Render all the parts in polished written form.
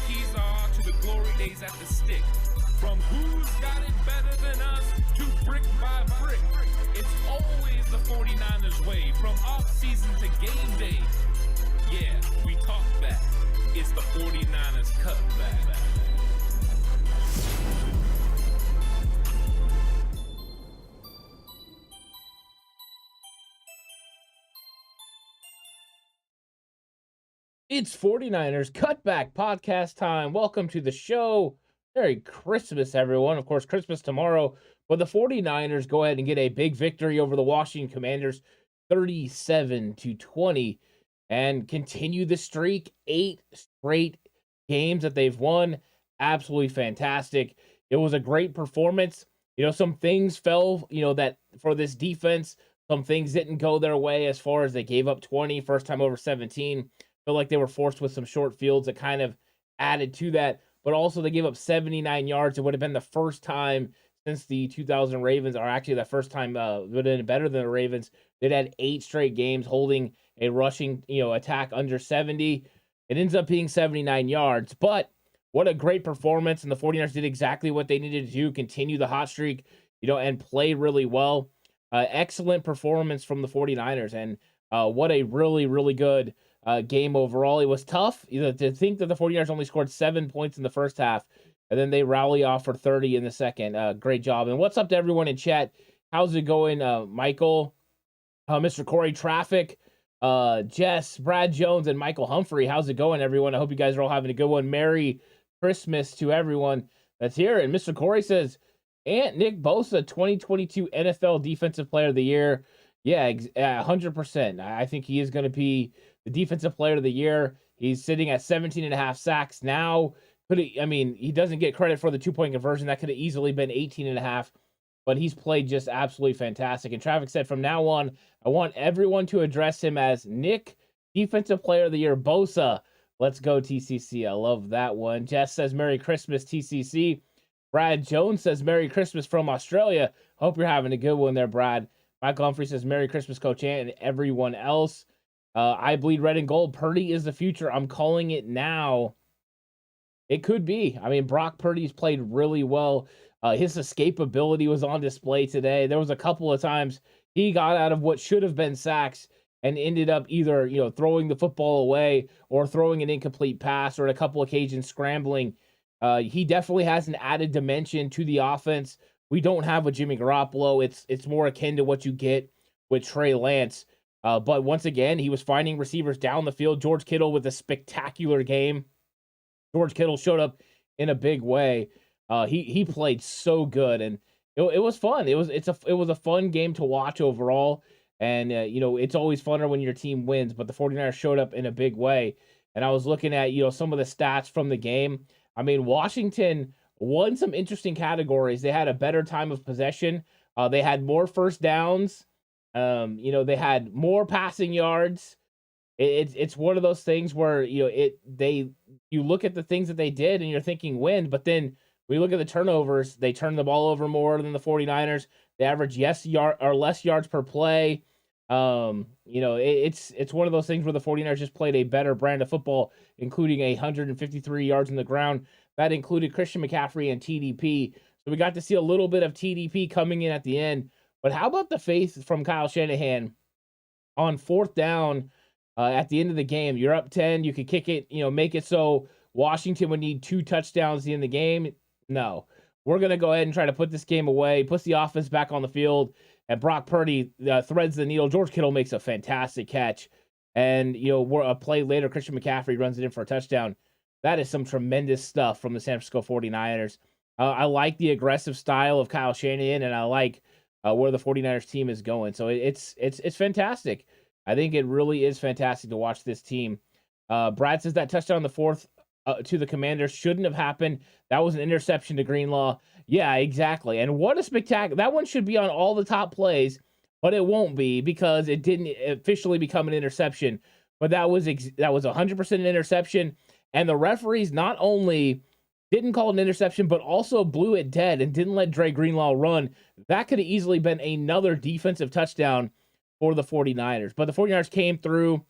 keys are to the glory days at the stick. From who's got it better than us to brick by brick. It's always the 49ers way, from off-season to game day. Yeah, we talk back. It's the 49ers Cutback. It's 49ers Cutback Podcast time. Welcome to the show. Merry Christmas, everyone. Of course, Christmas tomorrow. But the 49ers go ahead and get a big victory over the Washington Commanders, 37-20, and continue the streak. 8 straight games that they've won. Absolutely fantastic. It was a great performance. Some things fell, that for this defense, some things didn't go their way as far as they gave up 20, first time over 17. Feel like they were forced with some short fields that kind of added to that, but also they gave up 79 yards. It would have been the first time since the 2000 Ravens, or actually the first time would have been better than the Ravens. They'd had 8 straight games holding a rushing, attack under 70. It ends up being 79 yards, but what a great performance. And the 49ers did exactly what they needed to do, continue the hot streak, and play really well. Excellent performance from the 49ers. And what a really, really good game overall. It was tough to think that the 49ers only scored 7 points in the first half, and then they rally off for 30 in the second. Great job. And what's up to everyone in chat? How's it going, Michael, Mr. Corey Traffic, Jess, Brad Jones, and Michael Humphrey? How's it going, everyone? I hope you guys are all having a good one. Merry Christmas to everyone that's here. And Mr. Corey says, and Nick Bosa, 2022 NFL Defensive Player of the Year. Yeah, 100%. I think he is going to be the Defensive Player of the Year. He's sitting at 17.5 sacks now. He doesn't get credit for the 2-point conversion. That could have easily been 18.5, but he's played just absolutely fantastic. And Traffic said, from now on, I want everyone to address him as Nick, Defensive Player of the Year, Bosa. Let's go, TCC. I love that one. Jess says, Merry Christmas, TCC. Brad Jones says, Merry Christmas from Australia. Hope you're having a good one there, Brad. Michael Humphrey says, Merry Christmas, Coach Ant, and everyone else. I bleed red and gold. Purdy is the future. I'm calling it now. It could be. Brock Purdy's played really well. His escapability was on display today. There was a couple of times he got out of what should have been sacks and ended up either, throwing the football away or throwing an incomplete pass, or at a couple occasions scrambling. He definitely has an added dimension to the offense. We don't have a Jimmy Garoppolo. It's more akin to what you get with Trey Lance. But once again, he was finding receivers down the field. George Kittle with a spectacular game. George Kittle showed up in a big way. He played so good, and it was fun. It was a fun game to watch overall. And it's always funner when your team wins. But the 49ers showed up in a big way. And I was looking at some of the stats from the game. Washington won some interesting categories. They had a better time of possession. They had more first downs. They had more passing yards. It's one of those things where you look at the things that they did and you're thinking win, but then we look at the turnovers. They turned the ball over more than the 49ers. They average less yards per play. It's one of those things where the 49ers just played a better brand of football, including 153 yards on the ground. That included Christian McCaffrey and TDP. So we got to see a little bit of TDP coming in at the end. But how about the faith from Kyle Shanahan on 4th down at the end of the game? You're up 10. You could kick it, make it so Washington would need 2 touchdowns at the end of the game. No. We're going to go ahead and try to put this game away, puts the offense back on the field, and Brock Purdy threads the needle. George Kittle makes a fantastic catch. And, a play later, Christian McCaffrey runs it in for a touchdown. That is some tremendous stuff from the San Francisco 49ers. I like the aggressive style of Kyle Shanahan, and I like where the 49ers team is going. So it's fantastic. I think it really is fantastic to watch this team. Brad says that touchdown on the 4th to the Commanders shouldn't have happened. That was an interception to Greenlaw. Yeah, exactly. And what a spectacular. That one should be on all the top plays, but it won't be because it didn't officially become an interception. But that was 100% an interception. And the referees not only didn't call an interception, but also blew it dead and didn't let Dre Greenlaw run. That could have easily been another defensive touchdown for the 49ers. But the 49ers came through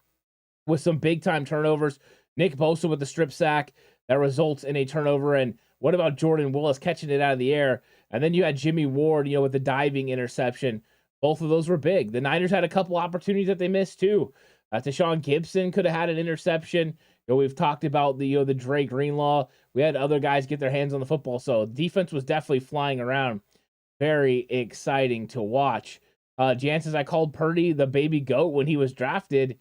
with some big-time turnovers. Nick Bosa with the strip sack. that results in a turnover. And what about Jordan Willis catching it out of the air? And then you had Jimmy Ward, with the diving interception. Both of those were big. The Niners had a couple opportunities that they missed too. Tashawn Gibson could have had an interception. We've talked about the Dre Greenlaw. We had other guys get their hands on the football. So defense was definitely flying around. Very exciting to watch. Jan says, I called Purdy the baby goat when he was drafted.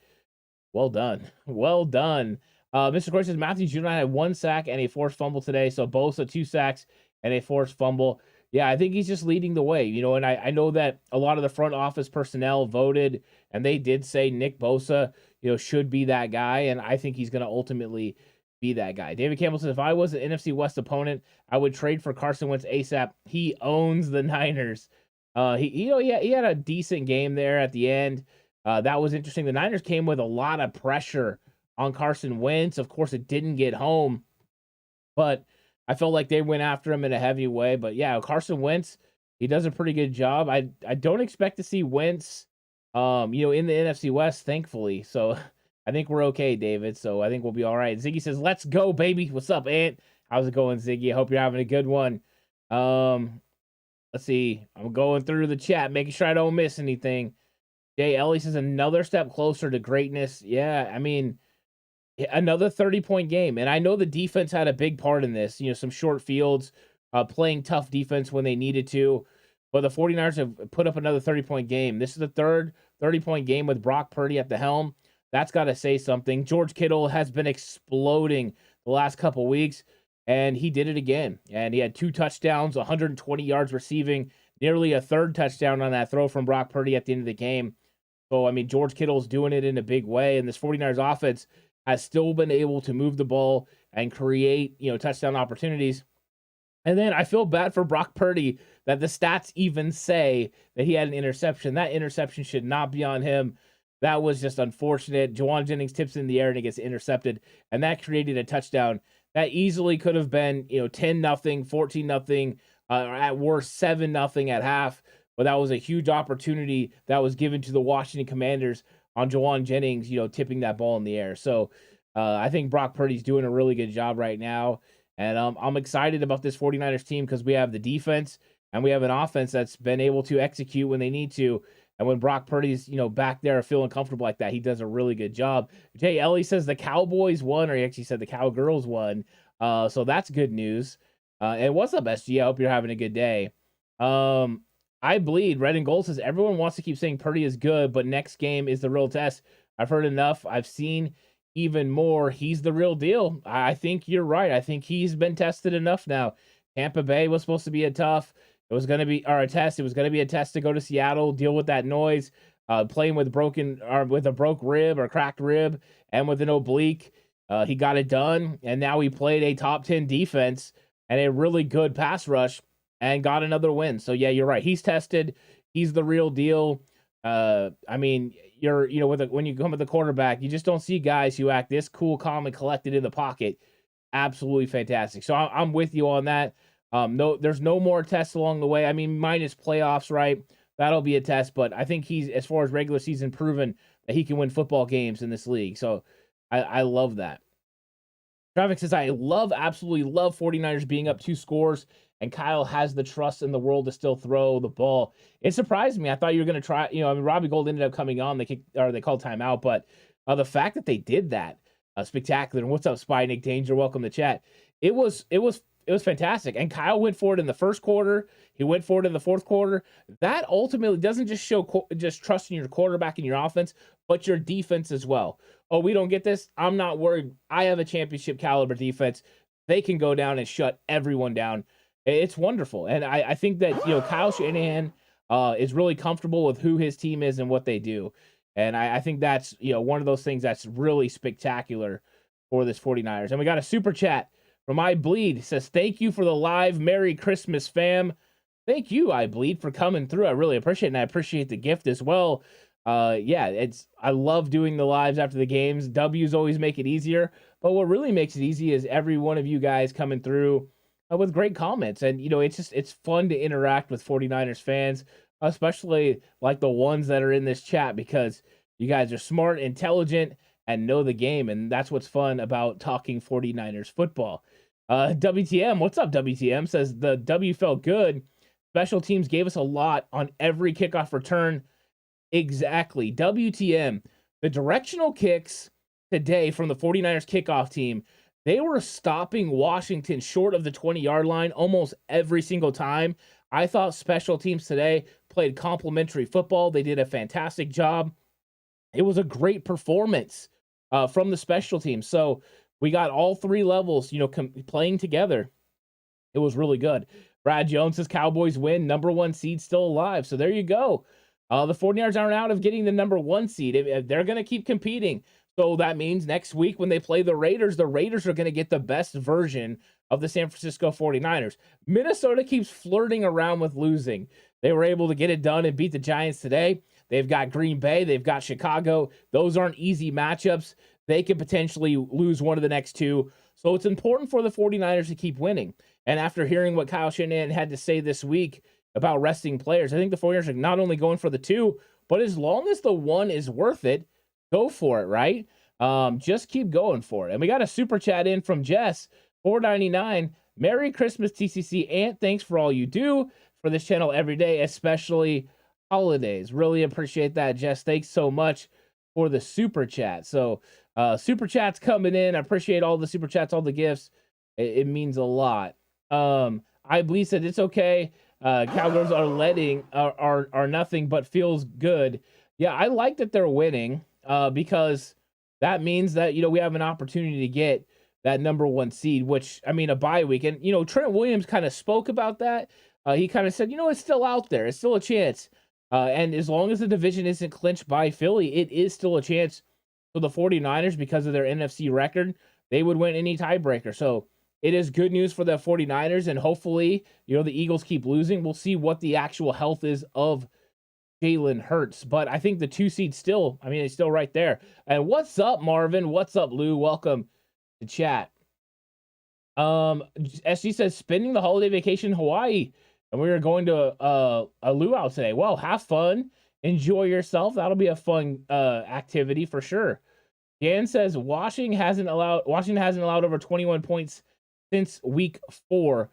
Well done. Well done. Mr. Corey says, Matthew Jr. had 1 sack and a forced fumble today. So Bosa 2 sacks and a forced fumble. Yeah, I think he's just leading the way, and I know that a lot of the front office personnel voted, and they did say Nick Bosa, should be that guy, and I think he's going to ultimately be that guy. David Campbell says, if I was an NFC West opponent, I would trade for Carson Wentz ASAP. He owns the Niners. He had a decent game there at the end. That was interesting. The Niners came with a lot of pressure on Carson Wentz. Of course, it didn't get home, but I felt like they went after him in a heavy way. But yeah, Carson Wentz, he does a pretty good job. I don't expect to see Wentz, in the NFC West, thankfully. So I think we're okay, David. So I think we'll be all right. Ziggy says, let's go, baby. What's up, Ant? How's it going, Ziggy? I hope you're having a good one. Let's see. I'm going through the chat, making sure I don't miss anything. Jay Ellie says, another step closer to greatness. Yeah, I mean, another 30-point game. And I know the defense had a big part in this, some short fields, playing tough defense when they needed to. But the 49ers have put up another 30-point game. This is the third 30-point game with Brock Purdy at the helm. That's got to say something. George Kittle has been exploding the last couple weeks, and he did it again. And he had 2 touchdowns, 120 yards receiving, nearly a third touchdown on that throw from Brock Purdy at the end of the game. So, I mean, George Kittle's doing it in a big way, and this 49ers offense has still been able to move the ball and create, touchdown opportunities. And then I feel bad for Brock Purdy that the stats even say that he had an interception. That interception should not be on him. That was just unfortunate. Juwan Jennings tips in the air and it gets intercepted, and that created a touchdown. That easily could have been, 10-0, 14-0, or at worst 7-0 at half. But that was a huge opportunity that was given to the Washington Commanders on Juwan Jennings, tipping that ball in the air. So I think Brock Purdy's doing a really good job right now. And I'm excited about this 49ers team because we have the defense and we have an offense that's been able to execute when they need to. And when Brock Purdy's, back there feeling comfortable like that, he does a really good job. Jay Ellie says the Cowboys won, or he actually said the Cowgirls won. So that's good news. And what's up, SG? I hope you're having a good day. I bleed. Red and Gold says everyone wants to keep saying Purdy is good, but next game is the real test. I've heard enough. I've seen even more. He's the real deal. I think you're right. I think he's been tested enough now. Tampa Bay was supposed to be a test. It was going to be a test to go to Seattle, deal with that noise, playing with a broke rib or cracked rib and with an oblique. He got it done, and now he played a top 10 defense and a really good pass rush and got another win. So yeah, you're right. He's tested. He's the real deal. I mean, when you come with the quarterback, you just don't see guys who act this cool, calm, and collected in the pocket. Absolutely fantastic. So I'm with you on that. No, there's no more tests along the way. I mean, minus playoffs, right? That'll be a test, but I think he's, as far as regular season, proven that he can win football games in this league. So I love that. Traffic says, absolutely love 49ers being up 2 scores, and Kyle has the trust in the world to still throw the ball. It surprised me. I thought you were going to try, Robbie Gold ended up coming on. They called timeout, but the fact that they did that, spectacular. And what's up, Spy Nick Danger? Welcome to chat. It was fantastic. And Kyle went for it in the first quarter. He went for it in the fourth quarter. That ultimately doesn't just show just trusting your quarterback and your offense, but your defense as well. Oh, we don't get this? I'm not worried. I have a championship caliber defense. They can go down and shut everyone down. It's wonderful. And I think that, Kyle Shanahan is really comfortable with who his team is and what they do. And I think that's, one of those things that's really spectacular for this 49ers. And we got a super chat from I Bleed. It says, thank you for the live. Merry Christmas, fam. Thank you, I Bleed, for coming through. I really appreciate it, and I appreciate the gift as well. I love doing the lives after the games. W's always make it easier, but what really makes it easy is every one of you guys coming through with great comments. And, it's fun to interact with 49ers fans, especially like the ones that are in this chat, because you guys are smart, intelligent, and know the game. And that's what's fun about talking 49ers football. WTM, what's up, WTM? Says the W felt good. Special teams gave us a lot on every kickoff return. Exactly. WTM, the directional kicks today from the 49ers kickoff team, they were stopping Washington short of the 20-yard line almost every single time. I thought special teams today played complimentary football. They did a fantastic job. It was a great performance from the special teams. So we got all three levels, playing together. It was really good. Brad Jones says Cowboys win, number 1 seed still alive. So there you go. The 49ers aren't out of getting the number 1 seed. If they're going to keep competing. So that means next week when they play the Raiders are going to get the best version of the San Francisco 49ers. Minnesota keeps flirting around with losing. They were able to get it done and beat the Giants today. They've got Green Bay. They've got Chicago. Those aren't easy matchups. They could potentially lose one of the next two. So it's important for the 49ers to keep winning. And after hearing what Kyle Shanahan had to say this week about resting players, I think the 49ers are not only going for the 2, but as long as the 1 is worth it, go for it, right? Just keep going for it. And we got a super chat in from Jess, $4.99. Merry Christmas, TCC Ant. Thanks for all you do for this channel every day, especially holidays. Really appreciate that, Jess. Thanks so much for the super chat. So super chats coming in. I appreciate all the super chats, all the gifts. It means a lot. I believe said it's okay. Cowgirls are nothing but feels good. Yeah, I like that they're winning because that means that we have an opportunity to get that number 1 seed, which a bye week. And Trent Williams kind of spoke about that. He kind of said, it's still out there. It's still a chance. And as long as the division isn't clinched by Philly, it is still a chance for the 49ers because of their NFC record. They would win any tiebreaker. So it is good news for the 49ers, and hopefully, the Eagles keep losing. We'll see what the actual health is of Jalen Hurts. But I think the 2 seed still, it's still right there. And what's up, Marvin? What's up, Lou? Welcome to chat. SG says, spending the holiday vacation in Hawaii. And we are going to a luau today. Well, have fun. Enjoy yourself. That'll be a fun activity for sure. Dan says Washington hasn't allowed over 21 points since week 4.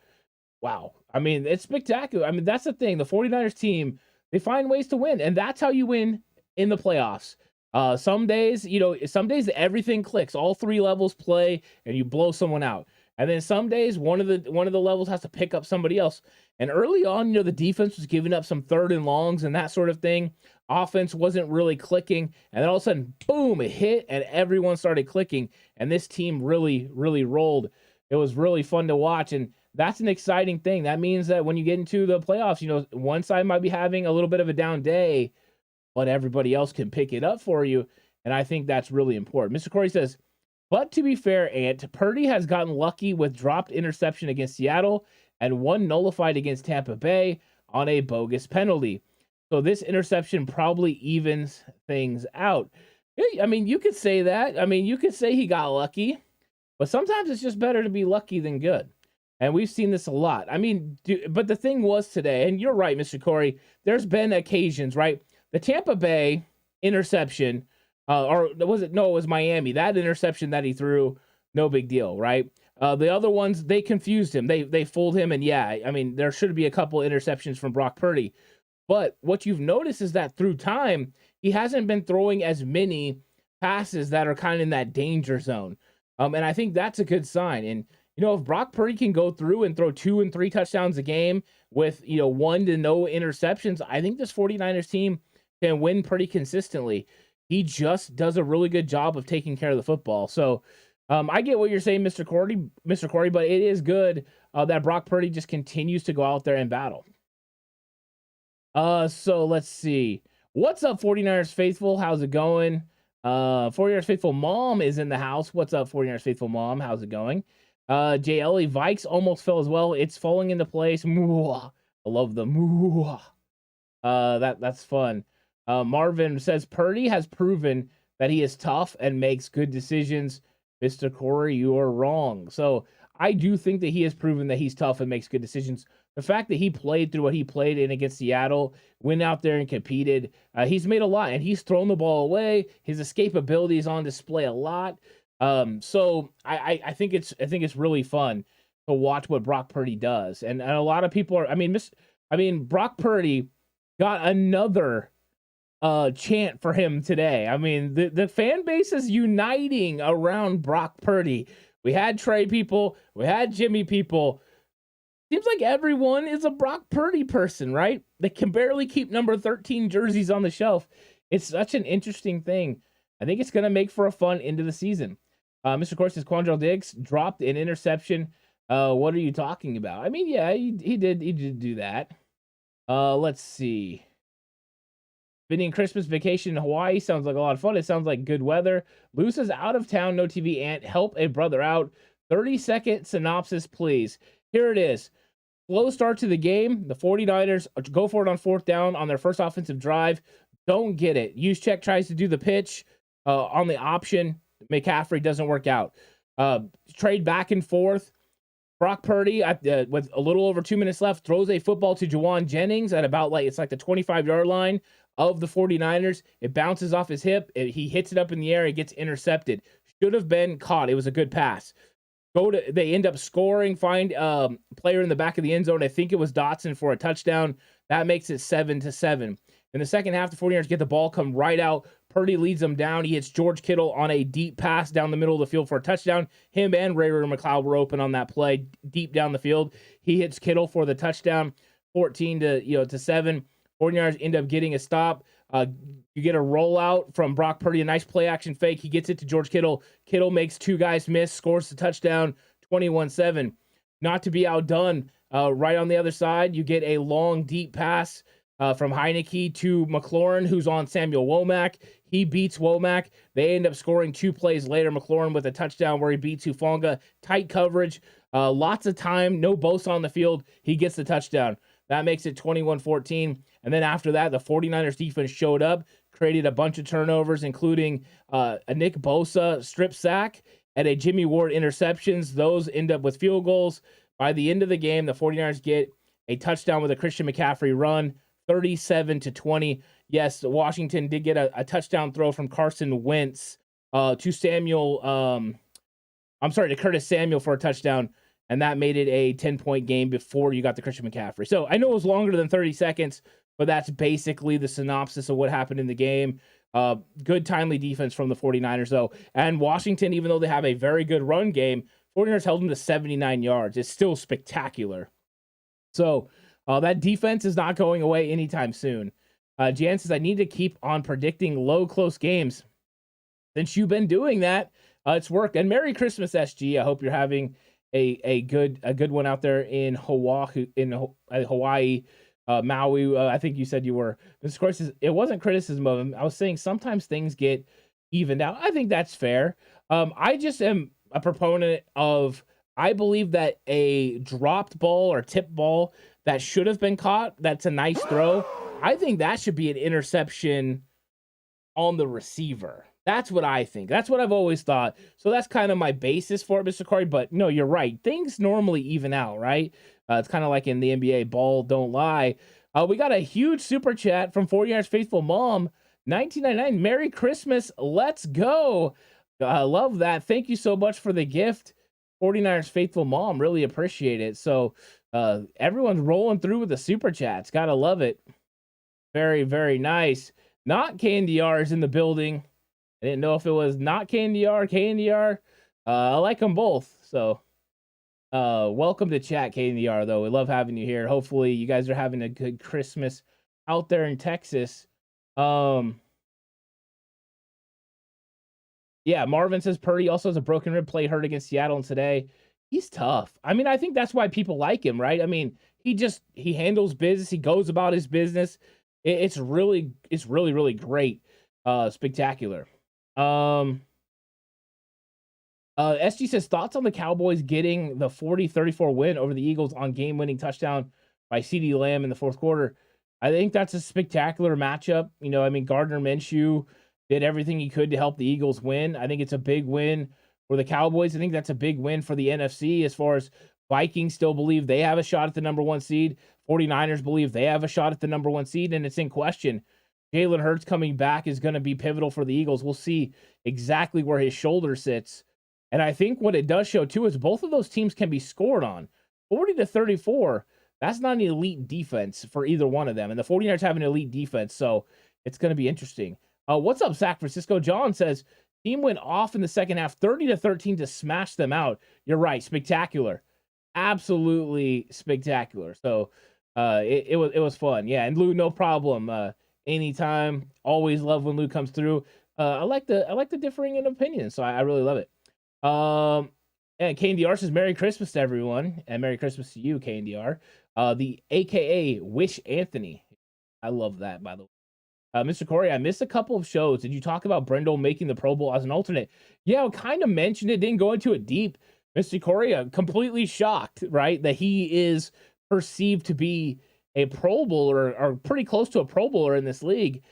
Wow. It's spectacular. That's the thing. The 49ers team, they find ways to win, and that's how you win in the playoffs. Some days everything clicks. All 3 levels play and you blow someone out. And then some days one of the levels has to pick up somebody else. And early on, the defense was giving up some 3rd and longs and that sort of thing. Offense wasn't really clicking. And then all of a sudden, boom, it hit and everyone started clicking. And this team really, really rolled. It was really fun to watch. And that's an exciting thing. That means that when you get into the playoffs, one side might be having a little bit of a down day, but everybody else can pick it up for you. And I think that's really important. Mr. Corey says, but to be fair, Ant, Purdy has gotten lucky with dropped interception against Seattle and 1 nullified against Tampa Bay on a bogus penalty. So this interception probably evens things out. You could say that. You could say he got lucky, but sometimes it's just better to be lucky than good. And we've seen this a lot. But the thing was today, and you're right, Mr. Corey, there's been occasions, right? The Tampa Bay interception, it was Miami. That interception that he threw, no big deal, right? The other ones, they confused him. They fooled him, and there should be a couple interceptions from Brock Purdy. But what you've noticed is that through time, he hasn't been throwing as many passes that are kind of in that danger zone. And I think that's a good sign. And, if Brock Purdy can go through and throw 2 and 3 touchdowns a game with, 1 to no interceptions, I think this 49ers team can win pretty consistently. He just does a really good job of taking care of the football. So I get what you're saying, Mr. Corey, but it is good that Brock Purdy just continues to go out there and battle. So let's see. What's up, 49ers faithful? How's it going? 49ers faithful mom is in the house. What's up, 49ers faithful mom? How's it going? JLE Vikes almost fell as well. It's falling into place. Mwah. I love the mwah. That's fun. Marvin says Purdy has proven that he is tough and makes good decisions. Mr. Corey, you are wrong. So I do think that he has proven that he's tough and makes good decisions. the fact that he played through what he played in against Seattle, went out there and competed, he's made a lot, and he's thrown the ball away. His escapability is on display a lot. So I think it's really fun to watch what Brock Purdy does, and a lot of people are. I mean, Brock Purdy got another chant for him today. I mean, the fan base is uniting around Brock Purdy. We had Trey people, we had Jimmy people. Seems like everyone is a Brock Purdy person, right? They can barely keep number 13 jerseys on the shelf. It's such an interesting thing. I think it's going to make for a fun end of the season. Mr. Course says Quandrell Diggs dropped an interception. What are you talking about? I mean, yeah, he did do that. Let's see. Spending Christmas vacation in Hawaii sounds like a lot of fun. It sounds like good weather. Luce's out of town, no TV aunt. Help a brother out. 30-second synopsis, please. Here it is. Slow start to the game. The 49ers go for it on fourth down on their first offensive drive. Don't get it. Juszczyk tries to do the pitch on the option. McCaffrey doesn't work out. Trade back and forth. Brock Purdy, with a little over 2 minutes left, throws a football to Juwan Jennings at about the 25-yard line of the 49ers. It bounces off his hip. He hits it up in the air. It gets intercepted. Should have been caught. It was a good pass. They end up scoring, find player in the back of the end zone. I think it was Dotson for a touchdown. That makes it 7-7. In the second half, the 49ers get the ball, come right out. Purdy leads them down. He hits George Kittle on a deep pass down the middle of the field for a touchdown. Him and Ray McCloud were open on that play deep down the field. He hits Kittle for the touchdown, 14-7. 49ers end up getting a stop. You get a rollout from Brock Purdy, a nice play action fake. He gets it to George Kittle. Kittle makes two guys miss, scores the touchdown, 21-7. Not to be outdone, right on the other side, you get a long, deep pass from Heineke to McLaurin, who's on Samuel Womack. He beats Womack. They end up scoring 2 plays later. McLaurin with a touchdown where he beats Hufanga. Tight coverage, lots of time, no Bosa on the field. He gets the touchdown. That makes it 21-14. And then after that, the 49ers defense showed up, created a bunch of turnovers, including a Nick Bosa strip sack and a Jimmy Ward interceptions. Those end up with field goals. By the end of the game, the 49ers get a touchdown with a Christian McCaffrey run, 37-20. Yes, Washington did get a touchdown throw from Carson Wentz to Curtis Samuel for a touchdown. And that made it a 10-point game before you got the Christian McCaffrey. So I know it was longer than 30 seconds, but that's basically the synopsis of what happened in the game. Good timely defense from the 49ers, though. And Washington, even though they have a very good run game, 49ers held them to 79 yards. It's still spectacular. So that defense is not going away anytime soon. Jan says, I need to keep on predicting low, close games. Since you've been doing that, it's worked. And Merry Christmas, SG. I hope you're having a good one out there in Hawaii, Maui. I think you said you were. Of course, it wasn't criticism of him. I was saying sometimes things get evened out. I think that's fair. I just am a proponent of, I believe that a dropped ball or tipped ball that should have been caught, that's a nice throw, I think that should be an interception on the receiver. That's what I think. That's what I've always thought. So that's kind of my basis for it, Mr. Corey. But no, you're right. Things normally even out, right? It's kind of like in the NBA, ball don't lie. We got a huge super chat from 49ers Faithful Mom, 1999. Merry Christmas. Let's go. I love that. Thank you so much for the gift, 49ers Faithful Mom. Really appreciate it. So everyone's rolling through with the super chats. Gotta love it. Very, very nice. Not Candy R is in the building. I didn't know if it was not Candy R, Candy R. I like them both. So welcome to chat, Candy R, though. We love having you here. Hopefully you guys are having a good Christmas out there in Texas. Yeah, Marvin says Purdy also has a broken rib, play hurt against Seattle and today. He's tough. I mean, I think that's why people like him, right? I mean, he handles business. He goes about his business. It's really, really great. Spectacular. SG says thoughts on the Cowboys getting the 40-34 win over the Eagles on game-winning touchdown by CeeDee Lamb in the fourth quarter. I think that's a spectacular matchup. You know, I mean, Gardner Minshew did everything he could to help the Eagles win. I think it's a big win for the Cowboys. I think that's a big win for the NFC as far as Vikings still believe they have a shot at the number 1 seed. 49ers believe they have a shot at the number 1 seed, and it's in question. Jalen Hurts coming back is going to be pivotal for the Eagles. We'll see exactly where his shoulder sits. And I think what it does show, too, is both of those teams can be scored on. 40-34, that's not an elite defense for either one of them. And the 49ers have an elite defense, so it's going to be interesting. What's up, San Francisco? John says, team went off in the second half, 30-13 to smash them out. You're right, spectacular. Absolutely spectacular. So it was fun. Yeah, and Lou, no problem. Anytime. Always love when Lou comes through. I like the differing in opinions, so I really love it. And KNDR says Merry Christmas to everyone, and Merry Christmas to you, KNDR. The AKA Wish Anthony. I love that, by the way. Mr. Corey, I missed a couple of shows. Did you talk about Brendel making the Pro Bowl as an alternate? Yeah, I kind of mentioned it, didn't go into it deep. Mr. Corey, I'm completely shocked, right, that he is perceived to be a Pro Bowler or pretty close to a Pro Bowler in this league.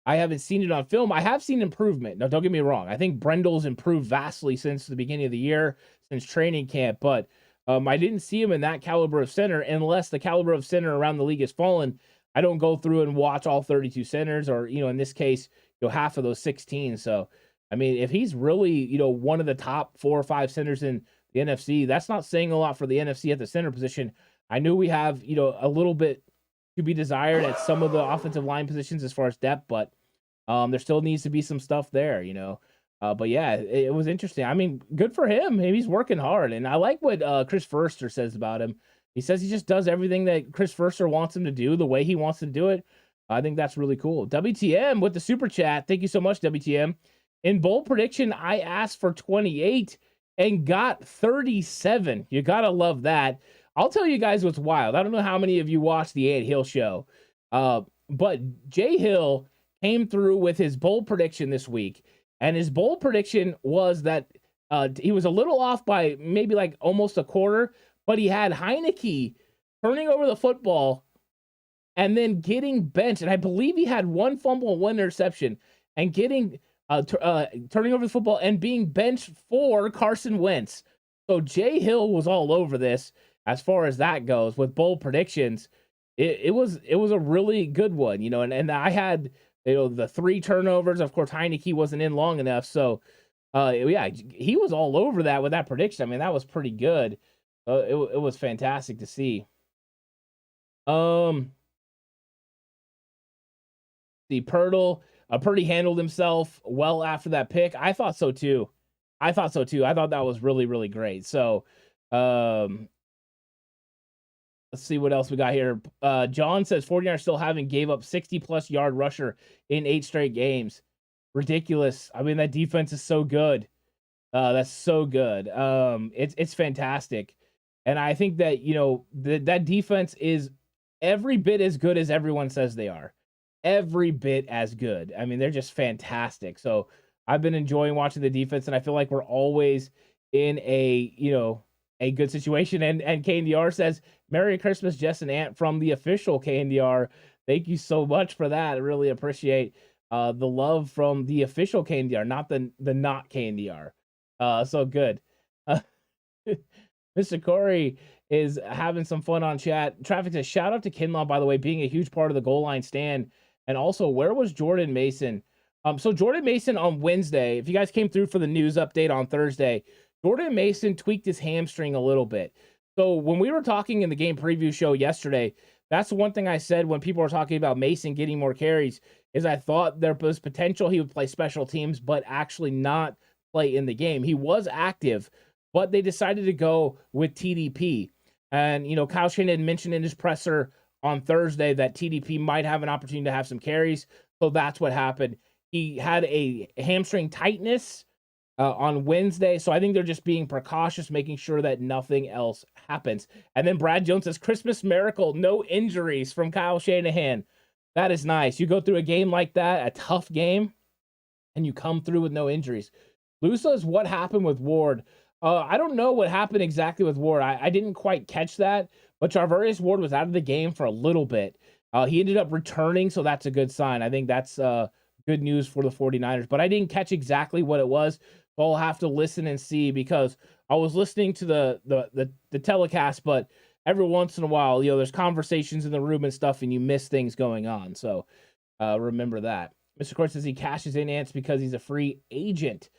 I haven't seen it on film. I have seen improvement. Now, don't get me wrong. I think Brendel's improved vastly since the beginning of the year, since training camp, but I didn't see him in that caliber of center unless the caliber of center around the league has fallen. I don't go through and watch all 32 centers or, in this case, half of those 16. So, I mean, if he's really, one of the top 4 or 5 centers in the NFC, that's not saying a lot for the NFC at the center position. I knew we have, a little bit to be desired at some of the offensive line positions as far as depth, but there still needs to be some stuff there, But yeah, it was interesting. I mean, good for him. He's working hard. And I like what Chris Forster says about him. He says he just does everything that Chris Forster wants him to do the way he wants to do it. I think that's really cool. WTM with the super chat. Thank you so much, WTM. In bold prediction, I asked for 28 and got 37. You got to love that. I'll tell you guys what's wild. I don't know how many of you watched the Ed Hill show, but Jay Hill came through with his bold prediction this week. And his bold prediction was that he was a little off by maybe like almost a quarter, but he had Heineke turning over the football and then getting benched. And I believe he had 1 fumble and 1 interception and getting turning over the football and being benched for Carson Wentz. So Jay Hill was all over this as far as that goes with bold predictions. It was a really good one, and I had the 3 turnovers. Of course, Heineke wasn't in long enough. So yeah, he was all over that with that prediction. I mean, that was pretty good. It was fantastic to see. The Purdy handled himself well after that pick. I thought so too. I thought that was really, really great. So, let's see what else we got here. John says 49ers still haven't gave up 60+ yard rusher in 8 straight games. Ridiculous. I mean, that defense is so good. That's so good. It's fantastic. And I think that, that defense is every bit as good as everyone says they are. Every bit as good. I mean, they're just fantastic. So I've been enjoying watching the defense, and I feel like we're always in a good situation. And KNDR says, Merry Christmas, Jess and Ant from the official KNDR. Thank you so much for that. I really appreciate the love from the official KNDR, not the not KNDR. So good. Mr. Corey is having some fun on chat. Traffic says, shout out to Kinlaw, by the way, being a huge part of the goal line stand. And also, where was Jordan Mason? So Jordan Mason on Wednesday, if you guys came through for the news update on Thursday, Jordan Mason tweaked his hamstring a little bit. So when we were talking in the game preview show yesterday, that's the one thing I said when people were talking about Mason getting more carries, is I thought there was potential he would play special teams, but actually not play in the game. He was active, but they decided to go with TDP. And, Kyle Shanahan mentioned in his presser on Thursday that TDP might have an opportunity to have some carries. So that's what happened. He had a hamstring tightness on Wednesday. So I think they're just being precautious, making sure that nothing else happens. And then Brad Jones says, Christmas miracle, no injuries from Kyle Shanahan. That is nice. You go through a game like that, a tough game, and you come through with no injuries. Lou says, what happened with Ward? I don't know what happened exactly with Ward. I didn't quite catch that, but Charvarius Ward was out of the game for a little bit. He ended up returning, so that's a good sign. I think that's good news for the 49ers, but I didn't catch exactly what it was. So I'll have to listen and see, because I was listening to the telecast, but every once in a while, there's conversations in the room and stuff, and you miss things going on. So remember that. Mr. Court says he cashes in ants because he's a free agent.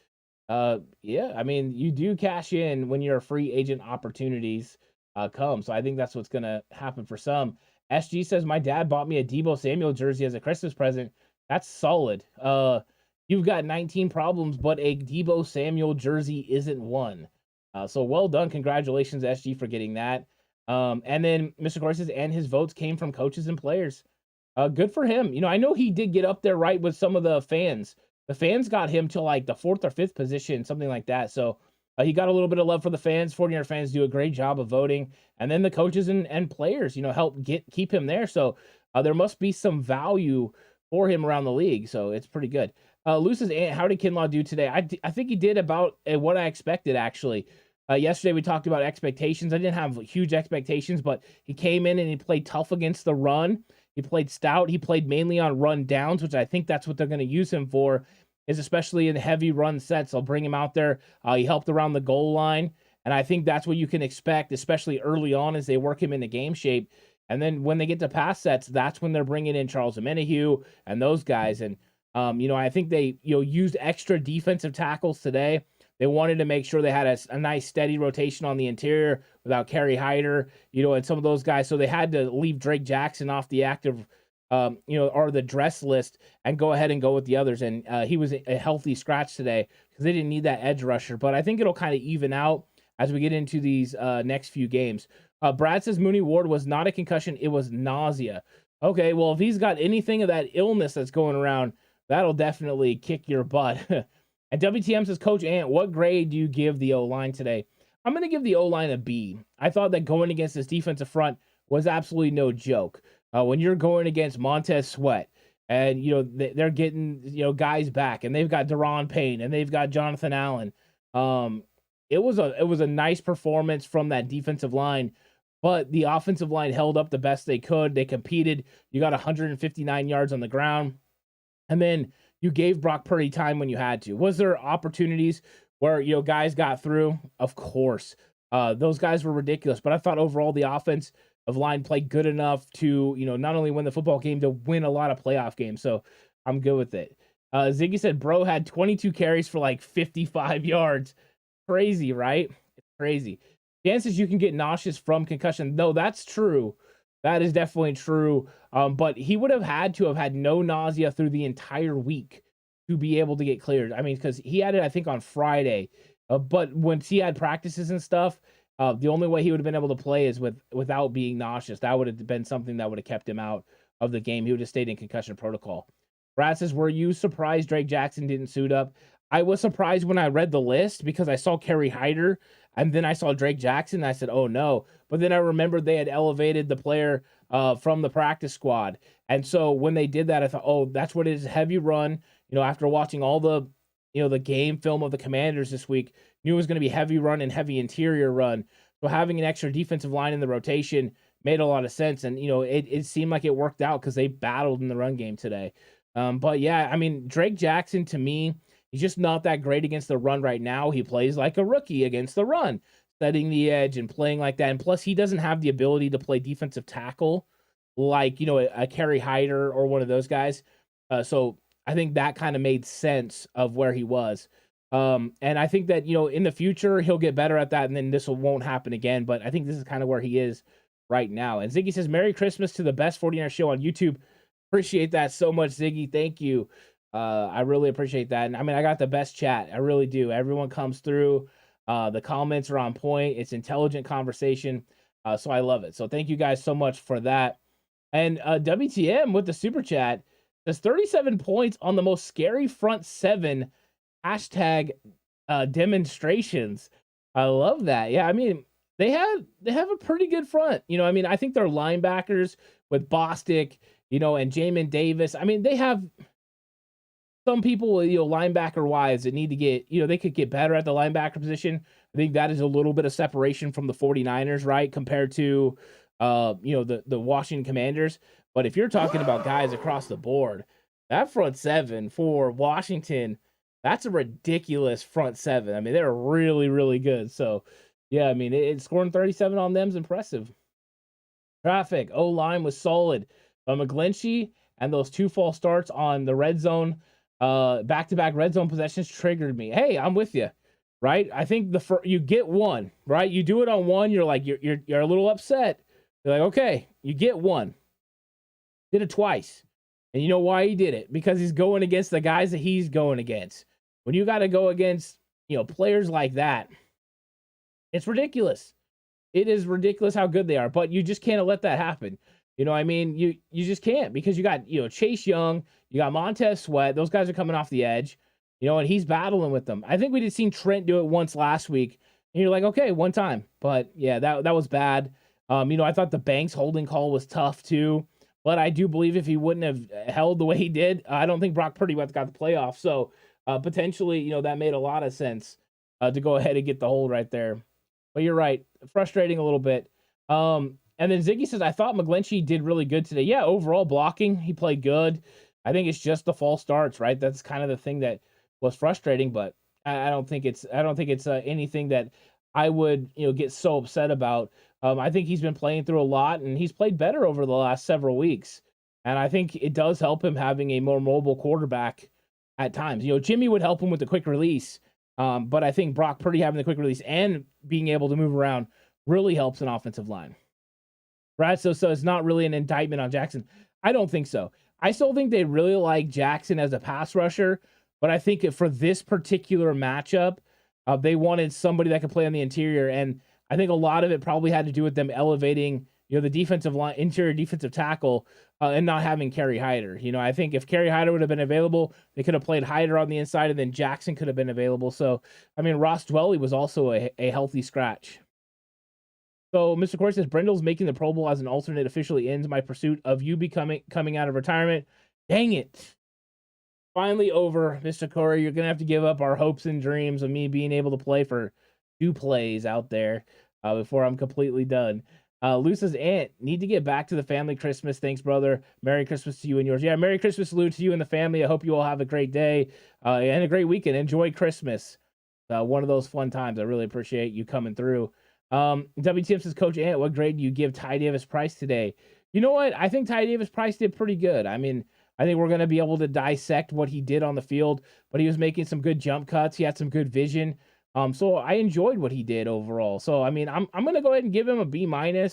Yeah, I mean, you do cash in when you're a free agent, opportunities come. So I think that's what's gonna happen for some. SG says my dad bought me a Debo Samuel jersey as a Christmas present. That's solid. You've got 19 problems, but a Debo Samuel jersey isn't one. So well done. Congratulations, SG, for getting that. And then Mr. Court says, and his votes came from coaches and players. Good for him. I know he did get up there right with some of the fans. The fans got him to like the 4th or 5th position, something like that. So he got a little bit of love for the fans. 49er fans do a great job of voting. And then the coaches and players, help keep him there. So there must be some value for him around the league. So it's pretty good. Lou says, how did Kinlaw do today? I think he did about what I expected, actually. Yesterday we talked about expectations. I didn't have huge expectations, but he came in and he played tough against the run. He played stout. He played mainly on run downs, which I think that's what they're going to use him for, is especially in heavy run sets. They'll bring him out there. He helped around the goal line, and I think that's what you can expect, especially early on as they work him into game shape. And then when they get to pass sets, that's when they're bringing in Charles Omenihu and those guys. And, I think they, used extra defensive tackles today. They wanted to make sure they had a nice steady rotation on the interior without Kerry Hyder, and some of those guys. So they had to leave Drake Jackson off the active, or the dress list and go ahead and go with the others. And he was a healthy scratch today because they didn't need that edge rusher. But I think it'll kind of even out as we get into these next few games. Brad says Mooney Ward was not a concussion. It was nausea. Okay, well, if he's got anything of that illness that's going around, that'll definitely kick your butt. And WTM says, Coach Ant, what grade do you give the O-line today? I'm going to give the O-line a B. I thought that going against this defensive front was absolutely no joke. When you're going against Montez Sweat and, they're getting, guys back and they've got Deron Payne and they've got Jonathan Allen. It was a nice performance from that defensive line, but the offensive line held up the best they could. They competed. You got 159 yards on the ground. And then you gave Brock Purdy time when you had to. Was there opportunities where, guys got through? Of course. Those guys were ridiculous. But I thought overall the offensive line played good enough to, not only win the football game, to win a lot of playoff games. So I'm good with it. Ziggy said, bro had 22 carries for like 55 yards. Crazy, right? It's crazy. Dan says you can get nauseous from concussion. No, that's true. That is definitely true. But he would have had to have had no nausea through the entire week to be able to get cleared. I mean, because he had it, I think, on Friday. But once he had practices and stuff, the only way he would have been able to play is without being nauseous. That would have been something that would have kept him out of the game. He would have stayed in concussion protocol. Brad says, were you surprised Drake Jackson didn't suit up? I was surprised when I read the list because I saw Kerry Hyder and then I saw Drake Jackson. And I said, oh no. But then I remembered they had elevated the player from the practice squad. And so when they did that, I thought, oh, that's what it is. Heavy run. After watching all the, the game film of the Commanders this week, knew it was going to be heavy run and heavy interior run. So having an extra defensive line in the rotation made a lot of sense. And, it seemed like it worked out because they battled in the run game today. But yeah, I mean, Drake Jackson to me, he's just not that great against the run right now. He plays like a rookie against the run, setting the edge and playing like that. And plus, he doesn't have the ability to play defensive tackle like, a Kerry Hyder or one of those guys. So I think that kind of made sense of where he was. And I think that, in the future, he'll get better at that, and then this won't happen again. But I think this is kind of where he is right now. And Ziggy says, Merry Christmas to the best 49er show on YouTube. Appreciate that so much, Ziggy. Thank you. I really appreciate that. And I mean, I got the best chat. I really do. Everyone comes through. The comments are on point. It's intelligent conversation. So I love it. So thank you guys so much for that. And WTM with the super chat says 37 points on the most scary front seven hashtag demonstrations. I love that. Yeah, I mean, they have a pretty good front. I mean, I think their linebackers with Bostic, and Jamin Davis. I mean, they have some people, linebacker wise that need to get, they could get better at the linebacker position. I think that is a little bit of separation from the 49ers, right? Compared to, the Washington Commanders. But if you're talking about guys across the board, that front seven for Washington, That's a ridiculous front seven. I mean, they're really, really good. So, yeah, I mean, scoring 37 on them is impressive. Traffic, O-line was solid. But McGlinchey and those 2 false starts on the red zone, back-to-back red zone possessions triggered me. Hey, I'm with you, right? I think you get one, right? You do it on one, you're like, you're a little upset. You're like, okay, you get one. Did it twice. And you know why he did it? Because he's going against the guys that he's going against. When you got to go against, players like that, it's ridiculous. It is ridiculous how good they are, but you just can't let that happen. You know what I mean? You just can't, because you got, Chase Young, you got Montez Sweat. Those guys are coming off the edge, and he's battling with them. I think we did seen Trent do it once last week, and you're like, okay, one time. But yeah, that was bad. I thought the Banks holding call was tough too. But I do believe if he wouldn't have held the way he did, I don't think Brock Purdy would have got the playoff. So potentially, that made a lot of sense to go ahead and get the hold right there. But you're right, frustrating a little bit. And then Ziggy says, I thought McGlinchey did really good today. Yeah, overall blocking, he played good. I think it's just the false starts, right? That's kind of the thing that was frustrating. But I don't think it's anything that I would get so upset about. I think he's been playing through a lot, and he's played better over the last several weeks. And I think it does help him having a more mobile quarterback at times. Jimmy would help him with the quick release, but I think Brock Purdy having the quick release and being able to move around really helps an offensive line. Brad, so it's not really an indictment on Jackson. I don't think so. I still think they really like Jackson as a pass rusher, but I think for this particular matchup, they wanted somebody that could play on the interior, and I think a lot of it probably had to do with them elevating, the defensive line, interior defensive tackle, and not having Kerry Hyder. I think if Kerry Hyder would have been available, they could have played Hyder on the inside, and then Jackson could have been available. So, I mean, Ross Dwelley was also a healthy scratch. So, Mr. Corey says, Brendel's making the Pro Bowl as an alternate officially ends my pursuit of you coming out of retirement. Dang it. Finally over, Mr. Corey. You're going to have to give up our hopes and dreams of me being able to play for 2 plays out there before I'm completely done. Luce's aunt, need to get back to the family Christmas. Thanks, brother. Merry Christmas to you and yours. Yeah, Merry Christmas, Lou, to you and the family. I hope you all have a great day and a great weekend. Enjoy Christmas. One of those fun times. I really appreciate you coming through. WTM says, Coach Ant, what grade do you give Ty Davis Price today? You know what? I think Ty Davis Price did pretty good. I mean, I think we're going to be able to dissect what he did on the field, but he was making some good jump cuts. He had some good vision. So I enjoyed what he did overall. So, I mean, I'm going to go ahead and give him a B-. I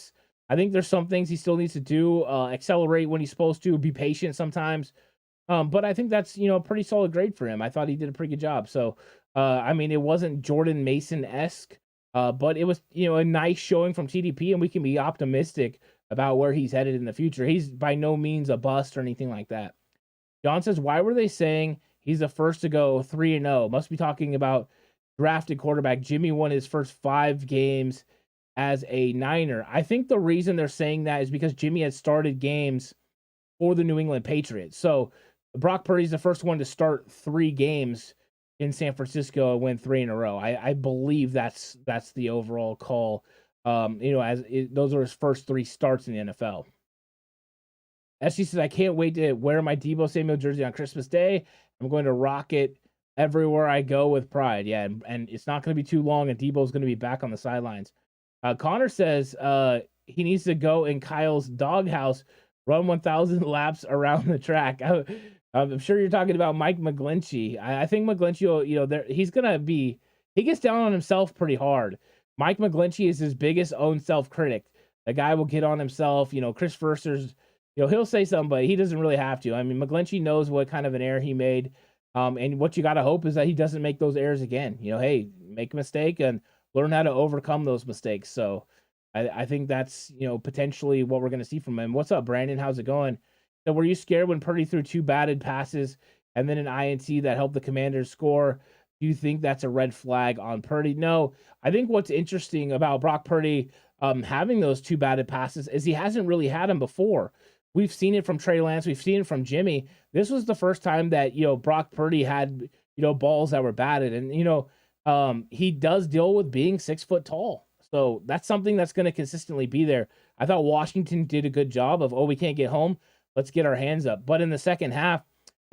think there's some things he still needs to do, accelerate when he's supposed to, be patient sometimes. But I think that's, a pretty solid grade for him. I thought he did a pretty good job. So, I mean, it wasn't Jordan Mason-esque, but it was, a nice showing from TDP, and we can be optimistic about where he's headed in the future. He's by no means a bust or anything like that. John says, why were they saying he's the first to go 3-0? Must be talking about drafted quarterback. Jimmy won his first 5 games as a Niner. I think the reason they're saying that is because Jimmy had started games for the New England Patriots. So Brock Purdy's the first one to start 3 games in San Francisco and win 3 in a row. I believe that's the overall call. Those are his first 3 starts in the NFL. SG says, I can't wait to wear my Deebo Samuel jersey on Christmas Day. I'm going to rock it everywhere I go with pride. Yeah, and it's not going to be too long, and Deebo's going to be back on the sidelines. Connor says he needs to go in Kyle's doghouse, run 1,000 laps around the track. I'm sure you're talking about Mike McGlinchey. I think McGlinchey, he's going to be – he gets down on himself pretty hard. Mike McGlinchey is his biggest own self-critic. The guy will get on himself. Chris Furster's – he'll say something, but he doesn't really have to. I mean, McGlinchey knows what kind of an error he made. And what you got to hope is that he doesn't make those errors again. Hey, make a mistake and learn how to overcome those mistakes. So I think that's, potentially what we're going to see from him. What's up, Brandon? How's it going? So were you scared when Purdy threw 2 batted passes and then an INT that helped the Commanders score? Do you think that's a red flag on Purdy? No. I think what's interesting about Brock Purdy having those 2 batted passes is he hasn't really had them before. We've seen it from Trey Lance. We've seen it from Jimmy. This was the first time that, Brock Purdy had, balls that were batted. And, he does deal with being 6 foot tall. So that's something that's going to consistently be there. I thought Washington did a good job of, we can't get home. Let's get our hands up. But in the second half,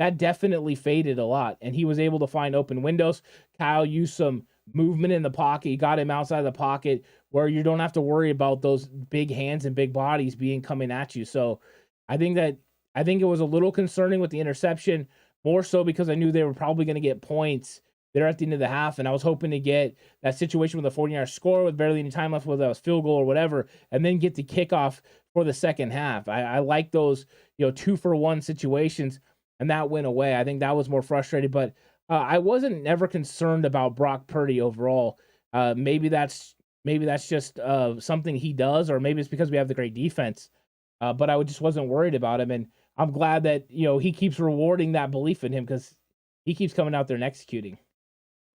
that definitely faded a lot, and he was able to find open windows. Kyle used some movement in the pocket. He got him outside of the pocket where you don't have to worry about those big hands and big bodies coming at you. So I think it was a little concerning with the interception, more so because I knew they were probably going to get points there at the end of the half, and I was hoping to get that situation with a 40-yard score with barely any time left, whether that was field goal or whatever, and then get the kickoff for the second half. I like those 2-for-1 situations, and that went away. I think that was more frustrating, but I wasn't never concerned about Brock Purdy overall. Maybe that's just something he does, or maybe it's because we have the great defense. But I just wasn't worried about him, and I'm glad that he keeps rewarding that belief in him because he keeps coming out there and executing.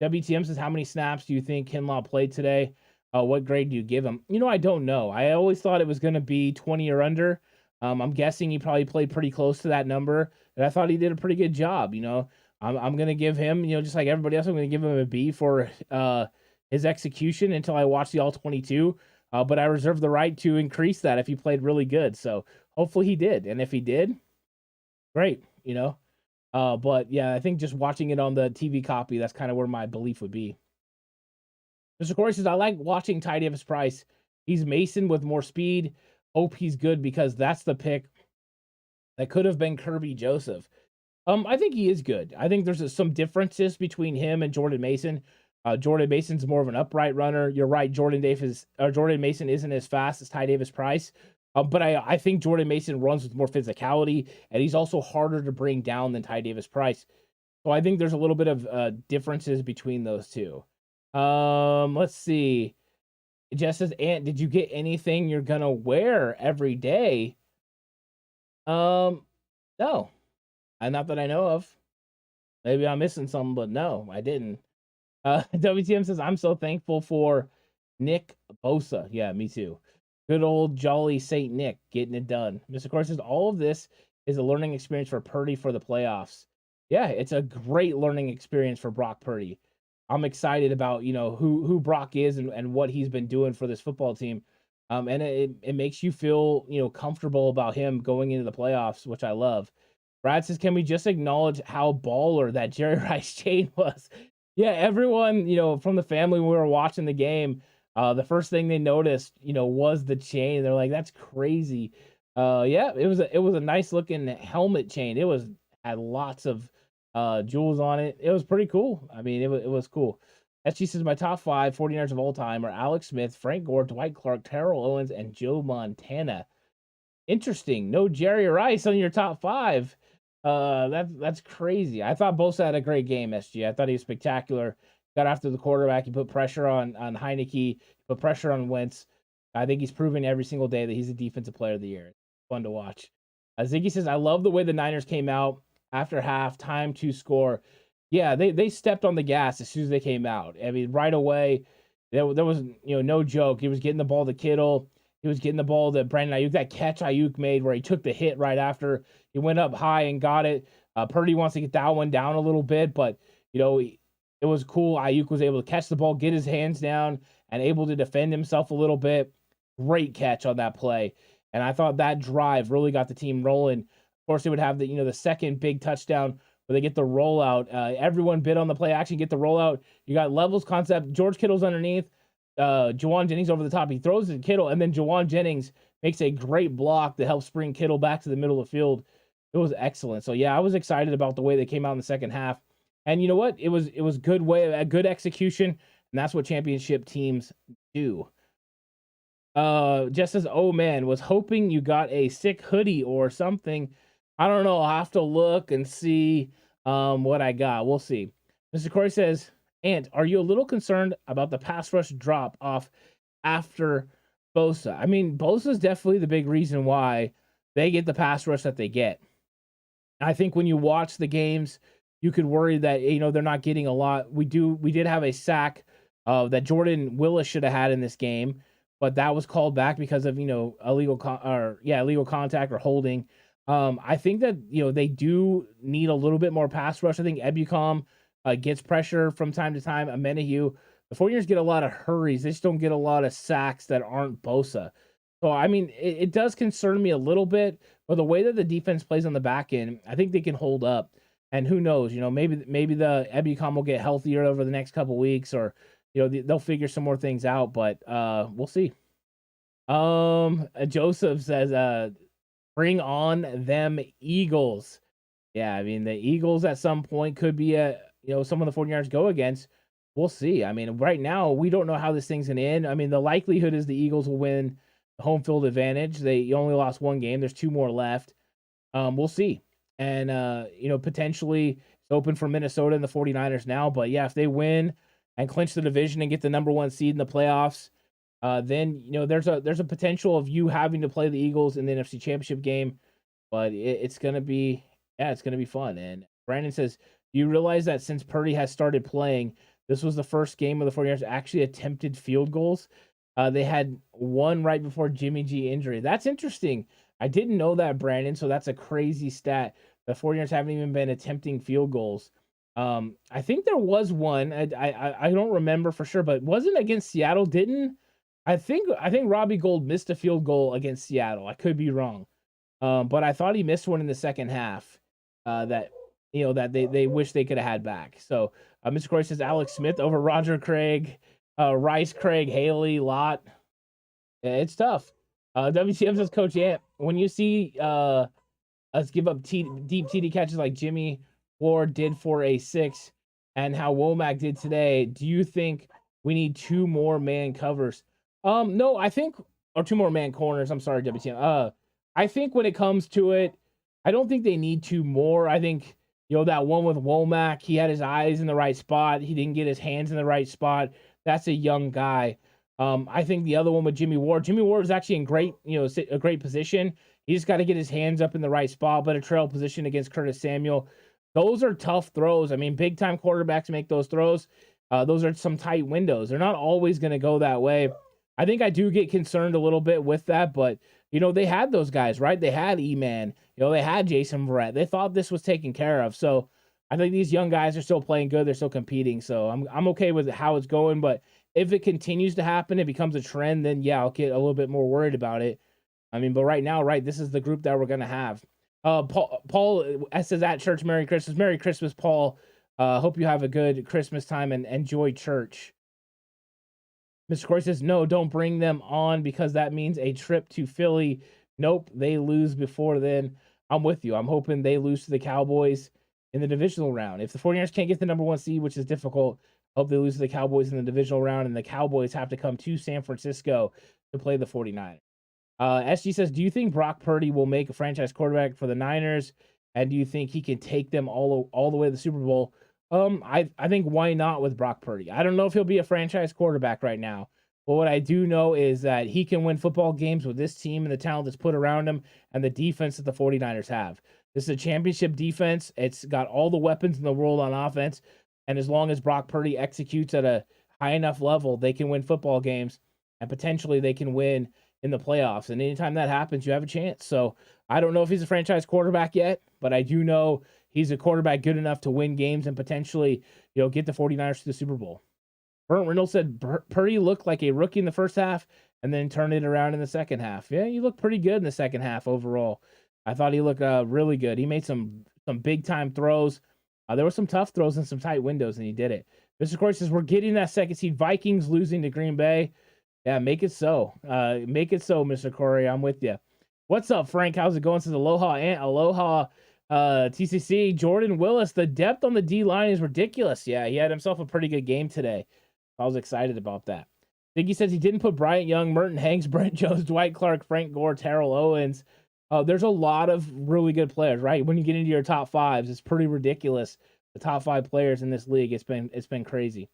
WTM says, how many snaps do you think Kinlaw played today? What grade do you give him? I don't know. I always thought it was going to be 20 or under. I'm guessing he probably played pretty close to that number, and I thought he did a pretty good job. I'm going to give him, just like everybody else, I'm going to give him a B for his execution until I watch the all-22. But I reserve the right to increase that if he played really good. So hopefully he did. And if he did, great, But yeah, I think just watching it on the TV copy, that's kind of where my belief would be. Mr. Corey says, I like watching Ty Davis Price. He's Mason with more speed. Hope he's good because that's the pick that could have been Kirby Joseph. I think he is good. I think there's some differences between him and Jordan Mason. Jordan Mason's more of an upright runner. You're right. Jordan Mason isn't as fast as Ty Davis Price. But I think Jordan Mason runs with more physicality, and he's also harder to bring down than Ty Davis Price. So I think there's a little bit of differences between those two. Let's see. Jess says, Ant, did you get anything you're gonna wear every day? No. Not that I know of. Maybe I'm missing something, but no, I didn't. WTM says, I'm so thankful for Nick Bosa. Yeah, me too. Good old jolly Saint Nick getting it done. Mr. Corey says, all of this is a learning experience for Purdy for the playoffs. Yeah, it's a great learning experience for Brock Purdy. I'm excited about, who Brock is and what he's been doing for this football team. And it makes you feel, comfortable about him going into the playoffs, which I love. Brad says, can we just acknowledge how baller that Jerry Rice chain was? Yeah, everyone, from the family when we were watching the game, the first thing they noticed, was the chain. They're like, that's crazy. Yeah, it was a nice looking helmet chain. It had lots of jewels on it. It was pretty cool. I mean, it was cool. SG says, my top 5 49ers of all time are Alex Smith, Frank Gore, Dwight Clark, Terrell Owens, and Joe Montana. Interesting. No Jerry Rice on your top 5. That's crazy. I thought Bosa had a great game, SG. I thought he was spectacular. Got after the quarterback. He put pressure on Heineke, put pressure on Wentz. I think he's proven every single day that he's a defensive player of the year. It's fun to watch. Ziggy says, I love the way the Niners came out after half, time to score. Yeah, they stepped on the gas as soon as they came out. I mean, right away, there was no joke. He was getting the ball to Kittle. He was getting the ball to Brandon Ayuk. That catch Ayuk made where he took the hit right after. He went up high and got it. Purdy wants to get that one down a little bit, but, it was cool. Ayuk was able to catch the ball, get his hands down, and able to defend himself a little bit. Great catch on that play. And I thought that drive really got the team rolling. Of course, they would have the second big touchdown where they get the rollout. Everyone bid on the play action, get the rollout. You got levels concept. George Kittle's underneath. Jawan Jennings over the top. He throws it to Kittle, and then Jawan Jennings makes a great block to help spring Kittle back to the middle of the field. It was excellent. So, yeah, I was excited about the way they came out in the second half. And you know what? It was a good execution, and that's what championship teams do. Just says, oh man, was hoping you got a sick hoodie or something. I don't know. I'll have to look and see what I got. We'll see. Mr. Corey says, Ant, are you a little concerned about the pass rush drop off after Bosa? I mean, Bosa is definitely the big reason why they get the pass rush that they get. I think when you watch the games, you could worry that they're not getting a lot. We did have a sack that Jordan Willis should have had in this game, but that was called back because of illegal contact or holding. I think that they do need a little bit more pass rush. I think Ebukam gets pressure from time to time. Amenahue, the 49ers get a lot of hurries. They just don't get a lot of sacks that aren't Bosa. So I mean, it does concern me a little bit, but the way that the defense plays on the back end, I think they can hold up. And who knows, maybe the Ebukam will get healthier over the next couple weeks, or they'll figure some more things out. But we'll see. Joseph says, bring on them Eagles. Yeah, I mean, the Eagles at some point could be some of the 49ers go against. We'll see. I mean, right now, we don't know how this thing's going to end. I mean, the likelihood is the Eagles will win the home field advantage. They only lost one game. There's 2 more left. We'll see. And, potentially it's open for Minnesota and the 49ers now. But, yeah, if they win and clinch the division and get the number 1 seed in the playoffs, then, there's a potential of you having to play the Eagles in the NFC Championship game. But it's going to be fun. And Brandon says, do you realize that since Purdy has started playing, this was the first game of the 49ers actually attempted field goals? They had one right before Jimmy G injury. That's interesting. I didn't know that, Brandon, so that's a crazy stat. The 49ers haven't even been attempting field goals. I think there was one. I don't remember for sure, but wasn't against Seattle, I think Robbie Gould missed a field goal against Seattle. I could be wrong. But I thought he missed one in the second half that they wish they could have had back. So Mr. Corey says Alex Smith over Roger Craig, Rice, Craig, Haley, Lott. Yeah, it's tough. WTM says Coach Ant, when you see us give up deep TD catches like Jimmy Ward did for a 6 and how Womack did today, do you think we need 2 more man covers? No, I think, or 2 more man corners. I'm sorry, WTM. I think when it comes to it, I don't think they need 2 more. I think, that one with Womack, he had his eyes in the right spot. He didn't get his hands in the right spot. That's a young guy. I think the other one with Jimmy Ward is actually in a great position. He just got to get his hands up in the right spot, but a trail position against Curtis Samuel. Those are tough throws. I mean, big time quarterbacks make those throws. Those are some tight windows. They're not always going to go that way. I think I do get concerned a little bit with that, but they had those guys, right? They had E-Man, they had Jason Verrett. They thought this was taken care of. So I think these young guys are still playing good. They're still competing. So I'm okay with how it's going. But if it continues to happen, it becomes a trend, then yeah, I'll get a little bit more worried about it. I mean, but right now, this is the group that we're going to have. Paul says at church, Merry Christmas. Merry Christmas, Paul. Hope you have a good Christmas time and enjoy church. Mr. Corey says, no, don't bring them on because that means a trip to Philly. Nope, they lose before then. I'm with you. I'm hoping they lose to the Cowboys in the divisional round. If the 49ers can't get the number 1 seed, which is difficult, I hope they lose to the Cowboys in the divisional round, and the Cowboys have to come to San Francisco to play the 49ers. SG says, do you think Brock Purdy will make a franchise quarterback for the Niners? And do you think he can take them all the way to the Super Bowl? I think why not with Brock Purdy? I don't know if he'll be a franchise quarterback right now, but what I do know is that he can win football games with this team and the talent that's put around him and the defense that the 49ers have. This is a championship defense. It's got all the weapons in the world on offense, and as long as Brock Purdy executes at a high enough level, they can win football games, and potentially they can win in the playoffs. And anytime that happens, you have a chance. So I don't know if he's a franchise quarterback yet, but I do know he's a quarterback good enough to win games and potentially, get the 49ers to the Super Bowl. Burnt Reynolds said Purdy looked like a rookie in the first half and then turned it around in the second half. Yeah, he looked pretty good in the second half overall. I thought he looked really good. He made some big-time throws. There were some tough throws and some tight windows, and he did it. Mr. Corey says, we're getting that second seed. Vikings losing to Green Bay. Yeah, make it so. Make it so, Mr. Corey. I'm with you. What's up, Frank? How's it going? Says Aloha, Ant. Aloha, TCC. Jordan Willis. The depth on the D-line is ridiculous. Yeah, he had himself a pretty good game today. I was excited about that. Diggy says he didn't put Bryant Young, Merton Hanks, Brent Jones, Dwight Clark, Frank Gore, Terrell Owens. There's a lot of really good players, right? When you get into your top fives, it's pretty ridiculous. The top 5 players in this league, it's been crazy.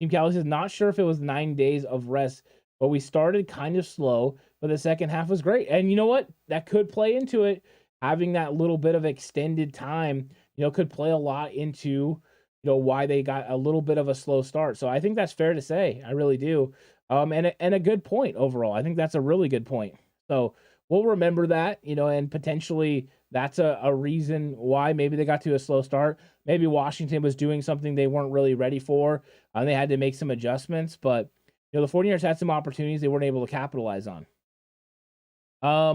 Team Cali says, not sure if it was 9 days of rest, but we started kind of slow, but the second half was great. And you know what? That could play into it. Having that little bit of extended time, could play a lot into, why they got a little bit of a slow start. So I think that's fair to say. I really do. And a good point overall. I think that's a really good point. So we'll remember that, and potentially that's a reason why maybe they got to a slow start. Maybe Washington was doing something they weren't really ready for, and they had to make some adjustments. But, the 49ers had some opportunities they weren't able to capitalize on.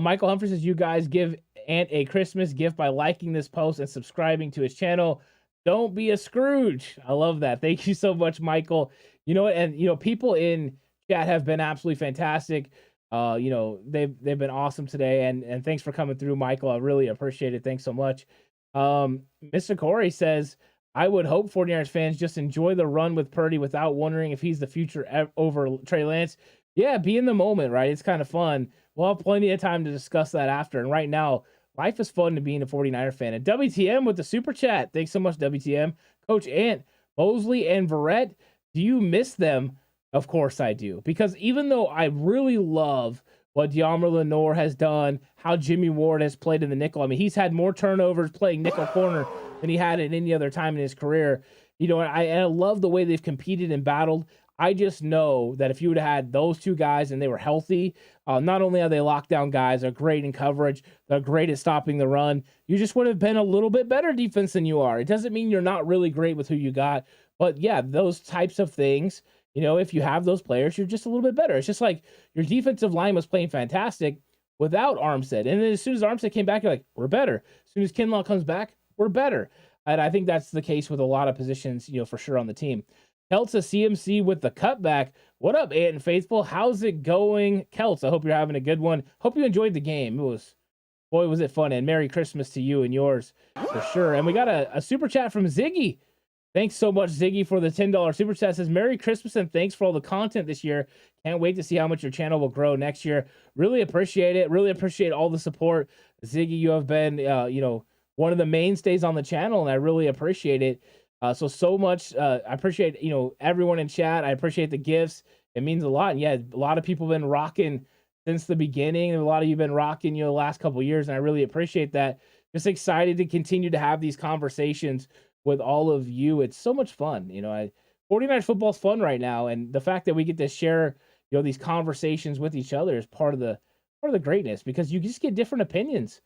Michael Humphrey says, you guys give Ant a Christmas gift by liking this post and subscribing to his channel. Don't be a Scrooge. I love that. Thank you so much, Michael. You know what? And, people in chat have been absolutely fantastic. They've been awesome today. And thanks for coming through, Michael. I really appreciate it. Thanks so much. Mr. Corey says, I would hope 49ers fans just enjoy the run with Purdy without wondering if he's the future over Trey Lance. Yeah, be in the moment, right? It's kind of fun. We'll have plenty of time to discuss that after. And right now, life is fun to being a 49er fan. And WTM with the super chat. Thanks so much, WTM. Coach Ant, Mosley, and Verrett, do you miss them? Of course I do. Because even though I really love what De'Amar Lenore has done, how Jimmy Ward has played in the nickel. I mean, he's had more turnovers playing nickel corner than he had at any other time in his career. I love the way they've competed and battled. I just know that if you would have had those two guys and they were healthy, not only are they lockdown guys, they're great in coverage, they're great at stopping the run, you just would have been a little bit better defense than you are. It doesn't mean you're not really great with who you got, but yeah, those types of things, if you have those players, you're just a little bit better. It's just like your defensive line was playing fantastic without Armstead. And then as soon as Armstead came back, you're like, we're better. As soon as Kinlaw comes back, we're better. And I think that's the case with a lot of positions, for sure on the team. Keltz CMC with the cutback. What up, Ant and Faithful? How's it going? Keltz, I hope you're having a good one. Hope you enjoyed the game. Was it fun. And Merry Christmas to you and yours for sure. And we got a super chat from Ziggy. Thanks so much, Ziggy, for the $10 super chat. Says, Merry Christmas and thanks for all the content this year. Can't wait to see how much your channel will grow next year. Really appreciate it. Really appreciate all the support. Ziggy, you have been, one of the mainstays on the channel, and I really appreciate it. So much. I appreciate, everyone in chat. I appreciate the gifts. It means a lot. And yeah, a lot of people have been rocking since the beginning. A lot of you have been rocking, the last couple of years, and I really appreciate that. Just excited to continue to have these conversations with all of you. It's so much fun. 49ers football is fun right now, and the fact that we get to share, these conversations with each other is part of the greatness, because you just get different opinions.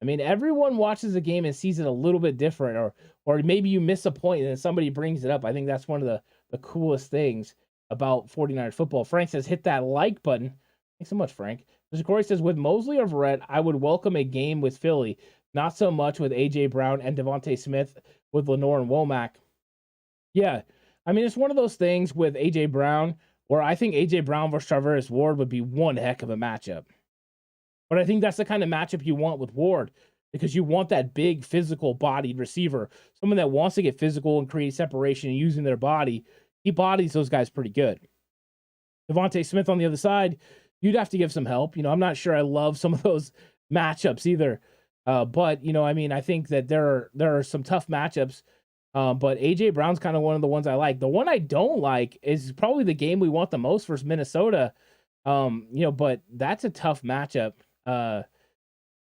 I mean, everyone watches a game and sees it a little bit different, or maybe you miss a point and then somebody brings it up. I think that's one of the coolest things about 49ers football. Frank says, hit that like button. Thanks so much, Frank. Mr. Corey says, with Mosley or Verrett, I would welcome a game with Philly. Not so much with A.J. Brown and Devontae Smith with Lenore and Womack. Yeah, I mean, it's one of those things with A.J. Brown where I think A.J. Brown versus Charvarius Ward would be one heck of a matchup. But I think that's the kind of matchup you want with Ward, because you want that big, physical-bodied receiver, someone that wants to get physical and create separation using their body. He bodies those guys pretty good. Devontae Smith on the other side, you'd have to give some help. I'm not sure I love some of those matchups either. But I think that there are some tough matchups. But A.J. Brown's kind of one of the ones I like. The one I don't like is probably the game we want the most versus Minnesota. But that's a tough matchup.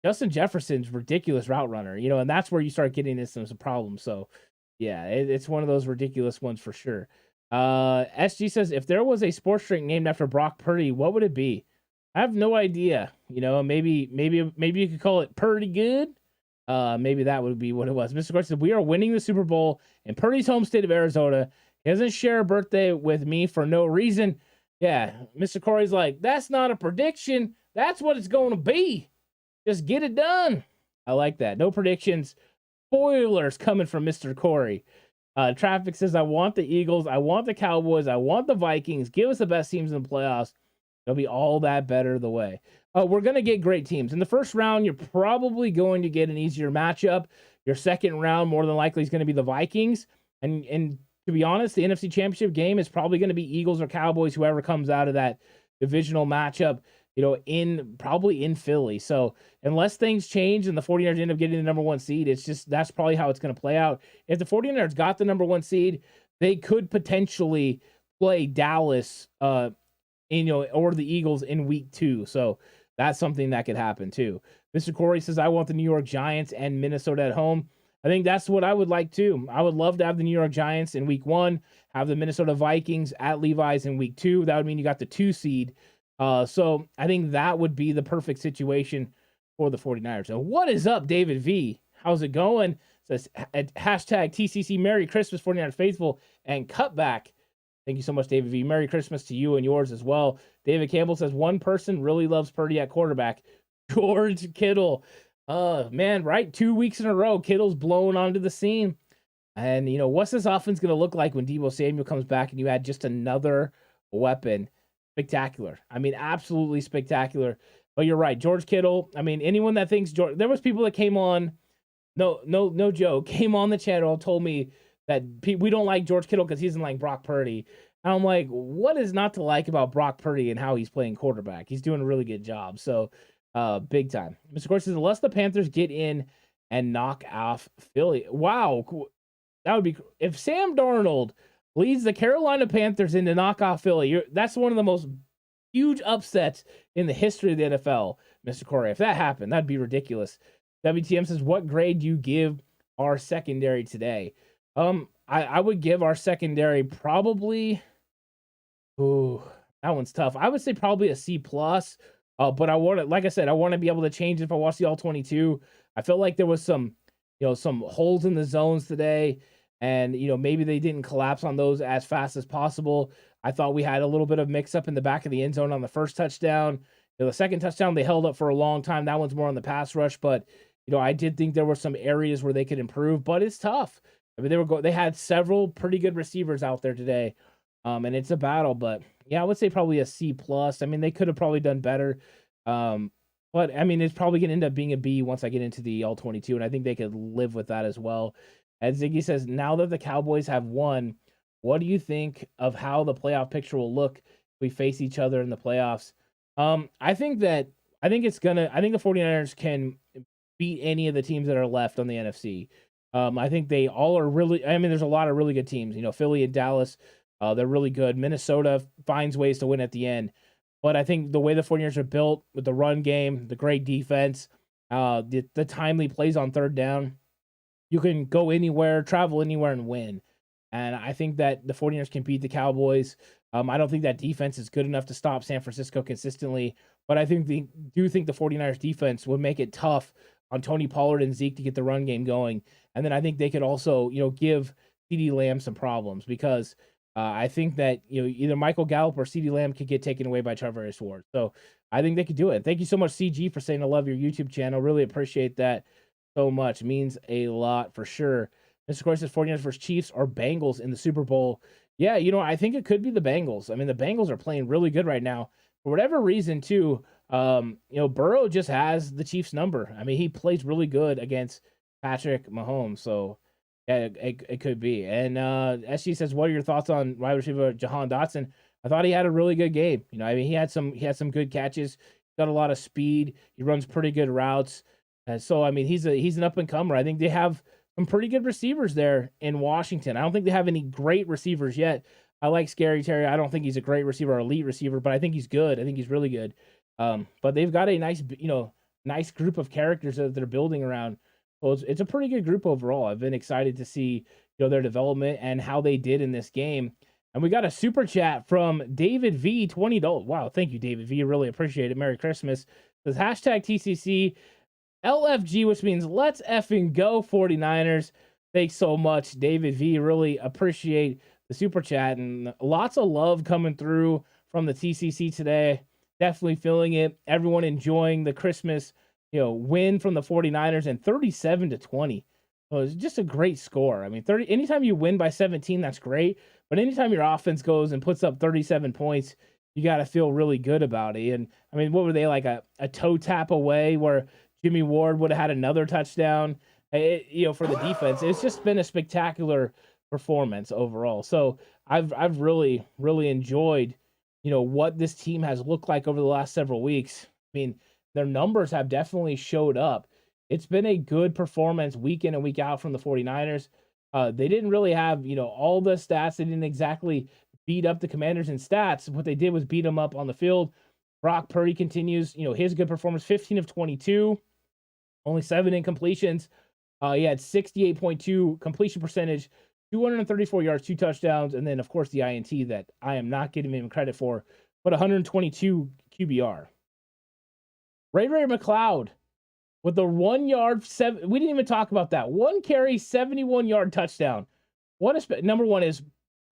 Justin Jefferson's ridiculous route runner, and that's where you start getting into some problems. So yeah, it's one of those ridiculous ones for sure. SG says, if there was a sports drink named after Brock Purdy, what would it be? I have no idea. Maybe you could call it Purdy Good. Maybe that would be what it was. Mr. Corey said, we are winning the Super Bowl in Purdy's home state of Arizona. He doesn't share a birthday with me for no reason. Yeah, Mr. Corey's like, that's not a prediction. That's what it's going to be. Just get it done. I like that. No predictions. Spoilers coming from Mr. Corey. Traffic says, I want the Eagles. I want the Cowboys. I want the Vikings. Give us the best teams in the playoffs. It'll be all that better the way. We're going to get great teams. In the first round, you're probably going to get an easier matchup. Your second round, more than likely, is going to be the Vikings. And to be honest, the NFC Championship game is probably going to be Eagles or Cowboys, whoever comes out of that divisional matchup, probably in Philly. So unless things change and the 49ers end up getting the number one seed, that's probably how it's going to play out. If the 49ers got the number one seed, they could potentially play Dallas, or the Eagles in week 2. So that's something that could happen too. Mr. Corey says, I want the New York Giants and Minnesota at home. I think that's what I would like too. I would love to have the New York Giants in week 1, have the Minnesota Vikings at Levi's in week 2. That would mean you got the 2 seed. So I think that would be the perfect situation for the 49ers. So what is up, David V? How's it going? It says hashtag TCC Merry Christmas 49ers faithful and Cutback. Thank you so much, David V. Merry Christmas to you and yours as well. David Campbell says, one person really loves Purdy at quarterback, George Kittle. Man, right? 2 weeks in a row, Kittle's blowing onto the scene. And, what's this offense going to look like when Deebo Samuel comes back and you add just another weapon? Spectacular. I mean, absolutely spectacular. But you're right, George Kittle. I mean, anyone that thinks there was people that came on, no joke, came on the channel, told me that we don't like George Kittle because he doesn't like Brock Purdy. And I'm like, what is not to like about Brock Purdy and how he's playing quarterback? He's doing a really good job. So, big time. Mr. Court says, unless the Panthers get in and knock off Philly. Wow. That would be if Sam Darnold leads the Carolina Panthers into knock off Philly. That's one of the most huge upsets in the history of the NFL, Mr. Corey. If that happened, that'd be ridiculous. WTM says, what grade do you give our secondary today? I would give our secondary probably. Ooh, that one's tough. I would say probably a C plus. But I want to, like I said, I want to be able to change it if I watch the all 22. I felt like there was some holes in the zones today, and maybe they didn't collapse on those as fast as possible. I thought we had a little bit of mix up in the back of the end zone on the first touchdown. The second touchdown they held up for a long time. That one's more on the pass rush, but I did think there were some areas where they could improve. But it's tough. I mean, they had several pretty good receivers out there today, and it's a battle. But yeah, I would say probably a C plus. I mean, they could have probably done better. But I mean, it's probably going to end up being a B once I get into the all 22, and I think they could live with that as well. And Ziggy says, now that the Cowboys have won, what do you think of how the playoff picture will look if we face each other in the playoffs? I think the 49ers can beat any of the teams that are left on the NFC. I think they all are really, I mean, there's a lot of really good teams, Philly and Dallas, they're really good. Minnesota finds ways to win at the end. But I think the way the 49ers are built with the run game, the great defense, the timely plays on third down, you can go anywhere, travel anywhere, and win. And I think that the 49ers can beat the Cowboys. I don't think that defense is good enough to stop San Francisco consistently, but I think the 49ers defense would make it tough on Tony Pollard and Zeke to get the run game going. And then I think they could also, give CeeDee Lamb some problems because I think that either Michael Gallup or CeeDee Lamb could get taken away by Charvarius Ward. So I think they could do it. Thank you so much, CG, for saying I love your YouTube channel. Really appreciate that so much. It means a lot for sure. Mr. Corey says 49ers versus Chiefs or Bengals in the Super Bowl. Yeah, I think it could be the Bengals. I mean, the Bengals are playing really good right now. For whatever reason, too, Burrow just has the Chiefs number. I mean, he plays really good against Patrick Mahomes. So yeah, it could be. And SG says, what are your thoughts on wide receiver Jahan Dotson? I thought he had a really good game. I mean, he had some good catches, got a lot of speed. He runs pretty good routes. So I mean, he's an up and comer. I think they have some pretty good receivers there in Washington. I don't think they have any great receivers yet. I like Scary Terry. I don't think he's a great receiver or elite receiver, but I think he's good. I think he's really good. But they've got a nice group of characters that they're building around. So it's a pretty good group overall. I've been excited to see their development and how they did in this game. And we got a super chat from David V, $20. Wow, thank you, David V. Really appreciate it. Merry Christmas. It says hashtag TCC LFG, which means let's effing go 49ers. Thanks so much, David V. Really appreciate the super chat and lots of love coming through from the TCC today. Definitely feeling it. Everyone enjoying the Christmas, win from the 49ers and 37-20. So it's just a great score. I mean, anytime you win by 17, that's great. But anytime your offense goes and puts up 37 points, you got to feel really good about it. And I mean, what were they, like a toe tap away where Jimmy Ward would have had another touchdown, for the defense? It's just been a spectacular performance overall. So I've really, really enjoyed, what this team has looked like over the last several weeks. I mean, their numbers have definitely showed up. It's been a good performance week in and week out from the 49ers. They didn't really have, all the stats. They didn't exactly beat up the Commanders in stats. What they did was beat them up on the field. Brock Purdy continues, his good performance, 15 of 22, only 7 incompletions. He had 68.2 completion percentage, 234 yards, 2 touchdowns, and then, of course, the INT that I am not giving him credit for, but 122 QBR. Ray McLeod with the 1 yard, we didn't even talk about that. 1 carry, 71-yard touchdown. Number one is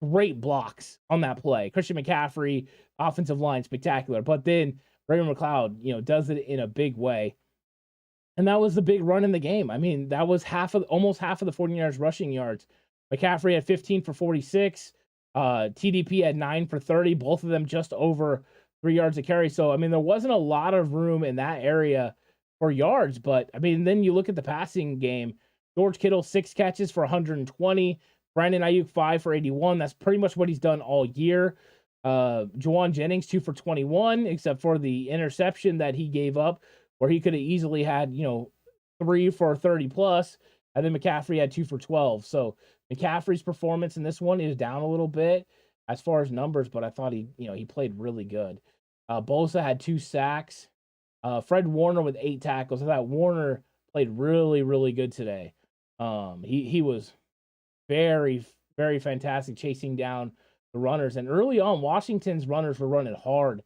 great blocks on that play. Christian McCaffrey, offensive line, spectacular. But then Ray McLeod, does it in a big way. And that was the big run in the game. I mean, that was almost half of the 49ers rushing yards. McCaffrey had 15 for 46. TDP had 9 for 30, both of them just over 3 yards a carry. So, I mean, there wasn't a lot of room in that area for yards. But, I mean, then you look at the passing game. George Kittle, 6 catches for 120. Brandon Ayuk, 5 for 81. That's pretty much what he's done all year. Juwan Jennings, 2 for 21, except for the interception that he gave up, where he could have easily had, 3 for 30 plus, and then McCaffrey had 2 for 12. So McCaffrey's performance in this one is down a little bit as far as numbers, but I thought he played really good. Bosa had 2 sacks. Fred Warner with 8 tackles. I thought Warner played really, really good today. He was very, very fantastic chasing down the runners. And early on, Washington's runners were running hard.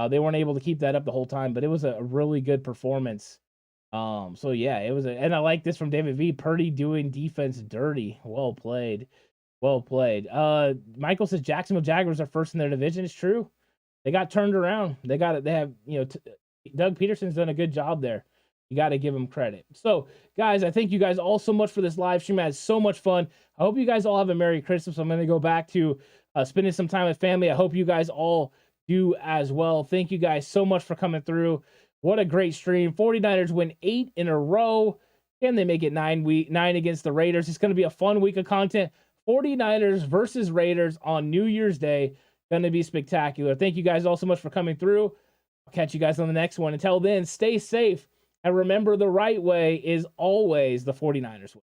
They weren't able to keep that up the whole time, but it was a really good performance. So yeah, and I like this from David V. Purdy doing defense dirty. Well played. Well played. Michael says Jacksonville Jaguars are first in their division. It's true. They got turned around. They have, Doug Peterson's done a good job there. You got to give him credit. So, guys, I thank you guys all so much for this live stream. I had so much fun. I hope you guys all have a Merry Christmas. I'm going to go back to spending some time with family. I hope you guys all do as well. Thank you guys so much for coming through. What a great stream. 49ers win 8 in a row. Can they make it 9 against the Raiders? It's going to be a fun week of content. 49ers versus Raiders on New Year's Day. Going to be spectacular. Thank you guys all so much for coming through. I'll catch you guys on the next one. Until then, stay safe. And remember, the right way is always the 49ers way.